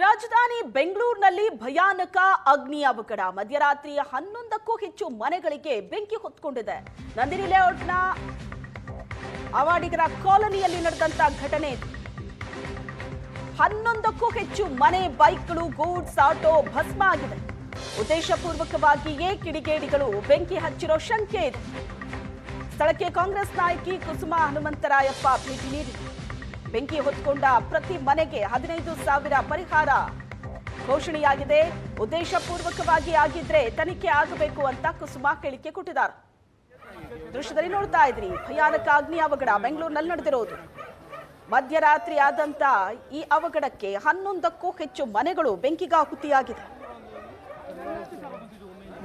ರಾಜಧಾನಿ ಬೆಂಗಳೂರಿನಲ್ಲಿ ಭಯಾನಕ ಅಗ್ನಿ ಅವಘಡ. ಮಧ್ಯರಾತ್ರಿ 11ಕ್ಕೂ ಹೆಚ್ಚು ಮನೆಗಳಿಗೆ ಬೆಂಕಿ ಹೊತ್ಕೊಂಡಿದೆ. ನಂದಿನಿ ಲೇಔಟ್ನ ಅವಾಡಿಗರ ಕಾಲೋನಿಯಲ್ಲಿ ನಡೆದಂತ ಘಟನೆ. 11ಕ್ಕೂ ಹೆಚ್ಚು ಮನೆ, ಬೈಕ್ಗಳು, ಗೂಡ್ಸ್, ಆಟೋ ಭಸ್ಮ ಆಗಿದೆ. ಉದ್ದೇಶಪೂರ್ವಕವಾಗಿಯೇ ಕಿಡಿಗೇಡಿಗಳು ಬೆಂಕಿ ಹಚ್ಚಿರೋ ಶಂಕೆ ಇದೆ. ಸ್ಥಳಕ್ಕೆ ಕಾಂಗ್ರೆಸ್ ನಾಯಕಿ ಕುಸುಮಾ ಹನುಮಂತರಾಯಪ್ಪ ಭೇಟಿ ನೀಡಿದರು. ಬೆಂಕಿ ಹೊತ್ತುಕೊಂಡ ಪ್ರತಿ ಮನೆಗೆ 15,000 ಪರಿಹಾರ ಘೋಷಣೆಯಾಗಿದೆ. ಉದ್ದೇಶಪೂರ್ವಕವಾಗಿ ಆಗಿದ್ರೆ ತನಿಖೆ ಆಗಬೇಕು ಅಂತ ಕುಸುಮಾ ಹೇಳಿಕೆ ಕೊಟ್ಟಿದ್ದಾರೆ. ದೃಶ್ಯದಲ್ಲಿ ನೋಡ್ತಾ ಇದ್ರಿ, ಭಯಾನಕ ಅಗ್ನಿ ಅವಘಡ ಬೆಂಗಳೂರಿನಲ್ಲಿ ನಡೆದಿರೋದು. ಮಧ್ಯರಾತ್ರಿ ಆದಂತ ಈ ಅವಘಡಕ್ಕೆ 11ಕ್ಕೂ ಹೆಚ್ಚು ಮನೆಗಳು ಬೆಂಕಿಗಾಹುತಿಯಾಗಿದೆ.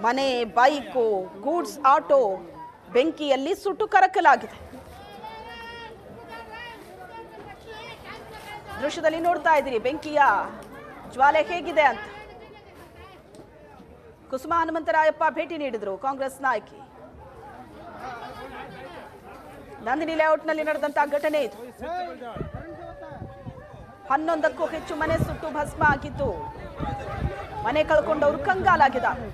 ಮನೆ, ಬೈಕು, ಗೂಡ್ಸ್, ಆಟೋ ಬೆಂಕಿಯಲ್ಲಿ ಸುಟ್ಟು ಕರಕಲಾಗಿದೆ. ದೃಶ್ಯದಲ್ಲಿ ನೋಡ್ತಾ ಇದ್ದೀರಿ ಬೆಂಕಿಯ ಜ್ವಾಲೆ ಹೇಗಿದೆ ಅಂತ. ಕುಸುಮಾ ಹನುಮಂತರಾಯಪ್ಪ ಭೇಟಿ ನೀಡಿದ್ರು ಕಾಂಗ್ರೆಸ್ ನಾಯಕಿ. ನಂದಿನಿ ಲೇಔಟ್ನಲ್ಲಿ ನಡೆದಂತಹ ಘಟನೆ ಇದು. 11ಕ್ಕೂ ಹೆಚ್ಚು ಮನೆ ಸುಟ್ಟು ಭಸ್ಮ ಆಗಿದ್ದು, ಮನೆ ಕಳ್ಕೊಂಡವರು ಕಂಗಾಲಾಗಿದ್ದಾರೆ.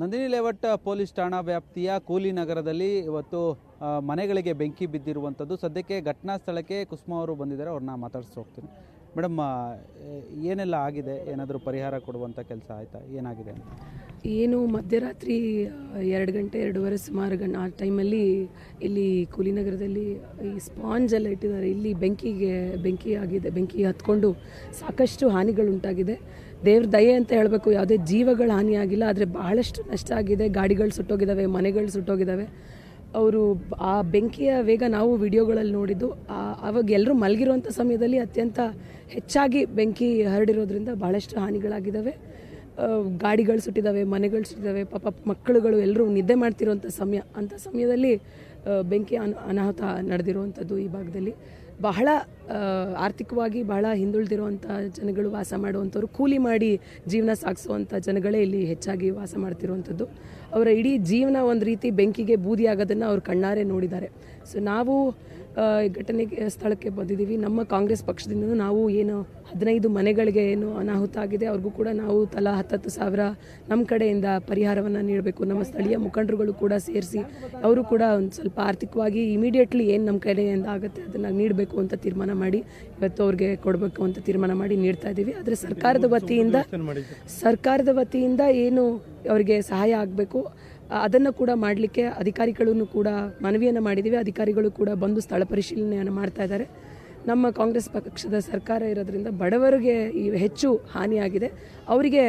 ನಂದಿನಿ ಲೇಔಟ್ ಪೊಲೀಸ್ ಠಾಣಾ ವ್ಯಾಪ್ತಿಯ ಕೂಲಿ ನಗರದಲ್ಲಿ ಇವತ್ತು ಮನೆಗಳಿಗೆ ಬೆಂಕಿ ಬಿದ್ದಿರುವಂಥದ್ದು. ಸದ್ಯಕ್ಕೆ ಘಟನಾ ಸ್ಥಳಕ್ಕೆ ಕುಸುಮಾ ಅವರು ಬಂದಿದ್ದಾರೆ, ಅವ್ರನ್ನ ಮಾತಾಡಿಸಿ ಹೋಗ್ತೀನಿ. ಮೇಡಮ್, ಏನೆಲ್ಲ ಆಗಿದೆ? ಏನಾದರೂ ಪರಿಹಾರ ಕೊಡುವಂಥ ಕೆಲಸ ಆಯಿತಾ? ಏನಾಗಿದೆ ಅಂತ? ಏನು ಮಧ್ಯರಾತ್ರಿ 2 ಗಂಟೆ 2:15 ಸುಮಾರು ಆ ಟೈಮಲ್ಲಿ ಇಲ್ಲಿ ಕೂಲಿನಗರದಲ್ಲಿ ಈ ಸ್ಪಾಂಜ್ ಎಲ್ಲ ಇಟ್ಟಿದ್ದಾರೆ. ಇಲ್ಲಿ ಬೆಂಕಿ ಆಗಿದೆ. ಬೆಂಕಿ ಹತ್ಕೊಂಡು ಸಾಕಷ್ಟು ಹಾನಿಗಳುಂಟಾಗಿದೆ. ದೇವ್ರ ದಯೆ ಅಂತ ಹೇಳಬೇಕು, ಯಾವುದೇ ಜೀವಗಳ ಹಾನಿ ಆಗಿಲ್ಲ. ಆದರೆ ಬಹಳಷ್ಟು ನಷ್ಟ ಆಗಿದೆ. ಗಾಡಿಗಳು ಸುಟ್ಟೋಗಿದ್ದಾವೆ, ಮನೆಗಳು ಸುಟ್ಟೋಗಿದ್ದಾವೆ. ಅವರು ಆ ಬೆಂಕಿಯ ವೇಗ ನಾವು ವಿಡಿಯೋಗಳಲ್ಲಿ ನೋಡಿದ್ದು. ಅವಾಗ ಎಲ್ಲರೂ ಮಲಗಿರುವಂಥ ಸಮಯದಲ್ಲಿ ಅತ್ಯಂತ ಹೆಚ್ಚಾಗಿ ಬೆಂಕಿ ಹರಡಿರೋದ್ರಿಂದ ಭಾಳಷ್ಟು ಹಾನಿಗಳಾಗಿದ್ದಾವೆ. ಗಾಡಿಗಳು ಸುಟ್ಟಿದ್ದಾವೆ, ಮನೆಗಳು ಸುಟ್ಟಿದ್ದಾವೆ. ಪಾಪ ಮಕ್ಕಳುಗಳು ಎಲ್ಲರೂ ನಿದ್ದೆ ಮಾಡ್ತಿರೋಂಥ ಅಂಥ ಸಮಯದಲ್ಲಿ ಬೆಂಕಿ ಅನಾಹುತ ನಡೆದಿರುವಂಥದ್ದು. ಈ ಭಾಗದಲ್ಲಿ ಬಹಳ ಆರ್ಥಿಕವಾಗಿ ಬಹಳ ಹಿಂದುಳಿದಿರುವಂಥ ಜನಗಳು ವಾಸ ಮಾಡುವಂಥವ್ರು, ಕೂಲಿ ಮಾಡಿ ಜೀವನ ಸಾಗಿಸುವಂಥ ಜನಗಳೇ ಇಲ್ಲಿ ಹೆಚ್ಚಾಗಿ ವಾಸ ಮಾಡ್ತಿರುವಂಥದ್ದು. ಅವರ ಇಡೀ ಜೀವನ ಒಂದು ರೀತಿ ಬೆಂಕಿಗೆ ಬೂದಿ ಆಗೋದನ್ನು ಅವ್ರು ಕಣ್ಣಾರೆ ನೋಡಿದ್ದಾರೆ. ಸೊ ನಾವು ಘಟನೆಗೆ ಸ್ಥಳಕ್ಕೆ ಬಂದಿದ್ದೀವಿ. ನಮ್ಮ ಕಾಂಗ್ರೆಸ್ ಪಕ್ಷದಿಂದ ನಾವು ಏನು 15 ಮನೆಗಳಿಗೆ ಏನು ಅನಾಹುತ ಆಗಿದೆ ಅವ್ರಿಗೂ ಕೂಡ ನಾವು ತಲಾ 10,000 ನಮ್ಮ ಕಡೆಯಿಂದ ಪರಿಹಾರವನ್ನು ನೀಡಬೇಕು. ನಮ್ಮ ಸ್ಥಳೀಯ ಮುಖಂಡರುಗಳು ಕೂಡ ಸೇರಿಸಿ ಅವರು ಕೂಡ ಒಂದು ಸ್ವಲ್ಪ ಆರ್ಥಿಕವಾಗಿ ಇಮಿಡಿಯೇಟ್ಲಿ ಏನು ನಮ್ಮ ಕಡೆಯಿಂದ ಆಗುತ್ತೆ ಅದನ್ನು ನೀಡಬೇಕು ಅಂತ ತೀರ್ಮಾನ ಮಾಡಿ ಇವತ್ತು ಅವ್ರಿಗೆ ಕೊಡಬೇಕು ಅಂತ ತೀರ್ಮಾನ ಮಾಡಿ ನೀಡ್ತಾ ಇದ್ದೀವಿ. ಆದರೆ ಸರ್ಕಾರದ ವತಿಯಿಂದ ಏನು ಅವರಿಗೆ ಸಹಾಯ ಆಗಬೇಕು ಅದನ್ನು ಕೂಡ ಮಾಡಲಿಕ್ಕೆ ಅಧಿಕಾರಿಗಳನ್ನು ಕೂಡ ಮನವಿಯನ್ನು ಮಾಡಿದ್ದೀವಿ. ಅಧಿಕಾರಿಗಳು ಕೂಡ ಬಂದು ಸ್ಥಳ ಪರಿಶೀಲನೆಯನ್ನು ಮಾಡ್ತಾ ಇದ್ದಾರೆ. ನಮ್ಮ ಕಾಂಗ್ರೆಸ್ ಪಕ್ಷದ ಸರ್ಕಾರ ಇರೋದ್ರಿಂದ ಬಡವರಿಗೆ ಹೆಚ್ಚು ಹಾನಿಯಾಗಿದೆ. ಅವರಿಗೆ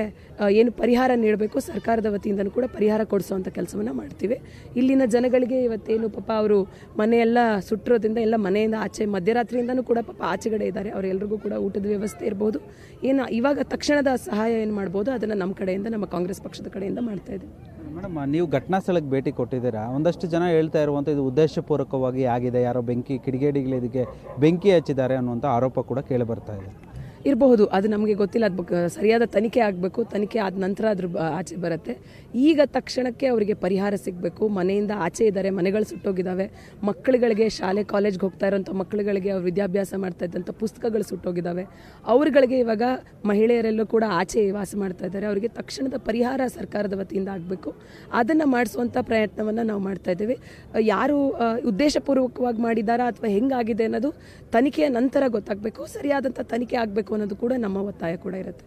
ಏನು ಪರಿಹಾರ ನೀಡಬೇಕು ಸರ್ಕಾರದ ವತಿಯಿಂದನೂ ಕೂಡ ಪರಿಹಾರ ಕೊಡಿಸುವಂಥ ಕೆಲಸವನ್ನು ಮಾಡ್ತೀವಿ. ಇಲ್ಲಿನ ಜನಗಳಿಗೆ ಇವತ್ತೇನು ಪಾಪ ಅವರು ಮನೆಯೆಲ್ಲ ಸುಟ್ಟಿರೋದ್ರಿಂದ ಎಲ್ಲ ಮನೆಯಿಂದ ಆಚೆ ಮಧ್ಯರಾತ್ರಿಯಿಂದನೂ ಕೂಡ ಪಾಪ ಆಚೆಗಡೆ ಇದ್ದಾರೆ. ಅವರೆಲ್ಲರಿಗೂ ಕೂಡ ಊಟದ ವ್ಯವಸ್ಥೆ ಇರ್ಬೋದು, ಏನು ಇವಾಗ ತಕ್ಷಣದ ಸಹಾಯ ಏನು ಮಾಡ್ಬೋದು ಅದನ್ನು ನಮ್ಮ ಕಡೆಯಿಂದ, ನಮ್ಮ ಕಾಂಗ್ರೆಸ್ ಪಕ್ಷದ ಕಡೆಯಿಂದ ಮಾಡ್ತಾ ಇದ್ದೀವಿ. ಮೇಡಮ್, ನೀವು ಘಟನಾ ಸ್ಥಳಕ್ಕೆ ಭೇಟಿ ಕೊಟ್ಟಿದ್ದೀರಾ. ಒಂದಷ್ಟು ಜನ ಹೇಳ್ತಾ ಇರುವಂಥ ಇದು ಉದ್ದೇಶಪೂರ್ವಕವಾಗಿ ಆಗಿದೆ, ಯಾರೋ ಕಿಡಿಗೇಡಿಗಳು ಇದಕ್ಕೆ ಬೆಂಕಿ ಹಚ್ಚಿದ್ದಾರೆ ಅನ್ನುವಂಥ ಆರೋಪ ಕೂಡ ಕೇಳಿ ಬರ್ತಾ ಇದೆ. ಇರಬಹುದು, ಅದು ನಮಗೆ ಗೊತ್ತಿಲ್ಲ. ಅದು ಸರಿಯಾದ ತನಿಖೆ ಆಗಬೇಕು. ತನಿಖೆ ಆದ ನಂತರ ಅದ್ರ ಆಚೆ ಬರುತ್ತೆ. ಈಗ ತಕ್ಷಣಕ್ಕೆ ಅವರಿಗೆ ಪರಿಹಾರ ಸಿಗಬೇಕು. ಮನೆಯಿಂದ ಆಚೆ ಇದ್ದಾರೆ, ಮನೆಗಳು ಸುಟ್ಟೋಗಿದ್ದಾವೆ. ಮಕ್ಕಳುಗಳಿಗೆ ಶಾಲೆ ಕಾಲೇಜ್ಗೆ ಹೋಗ್ತಾ ಇರೋಂಥ ಮಕ್ಕಳುಗಳಿಗೆ ಅವ್ರು ವಿದ್ಯಾಭ್ಯಾಸ ಮಾಡ್ತಾ ಇದ್ದಂಥ ಪುಸ್ತಕಗಳು ಸುಟ್ಟೋಗಿದ್ದಾವೆ. ಅವ್ರುಗಳಿಗೆ ಇವಾಗ ಮಹಿಳೆಯರೆಲ್ಲೂ ಕೂಡ ಆಚೆ ವಾಸ ಮಾಡ್ತಾ ಇದ್ದಾರೆ. ಅವರಿಗೆ ತಕ್ಷಣದ ಪರಿಹಾರ ಸರ್ಕಾರದ ವತಿಯಿಂದ ಆಗಬೇಕು. ಅದನ್ನು ಮಾಡಿಸುವಂಥ ಪ್ರಯತ್ನವನ್ನು ನಾವು ಮಾಡ್ತಾ ಇದ್ದೇವೆ. ಯಾರು ಉದ್ದೇಶಪೂರ್ವಕವಾಗಿ ಮಾಡಿದ್ದಾರಾ ಅಥವಾ ಹೆಂಗಾಗಿದೆ ಅನ್ನೋದು ತನಿಖೆಯ ನಂತರ ಗೊತ್ತಾಗಬೇಕು. ಸರಿಯಾದಂಥ ತನಿಖೆ ಆಗಬೇಕು ಅನ್ನೋದು ಕೂಡ ನಮ್ಮ ಒತ್ತಾಯ ಕೂಡ ಇರುತ್ತೆ.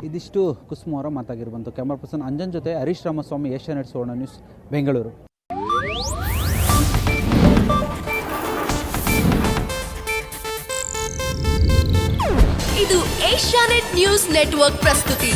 ಇದಿಷ್ಟು ಕುಸುಮಾ ಅವರ ಮಾತಾಗಿರುವಂಥ. ಕ್ಯಾಮರಾ ಪರ್ಸನ್ ಅಂಜನ್ ಜೊತೆ ಹರೀಶ್ ರಾಮಸ್ವಾಮಿ, ಏಷ್ಯಾನೆಟ್ ಸುವರ್ಣ ನ್ಯೂಸ್, ಬೆಂಗಳೂರು. ಇದು ಏಷ್ಯಾನೆಟ್ ನ್ಯೂಸ್ ನೆಟ್ವರ್ಕ್ ಪ್ರಸ್ತುತಿ.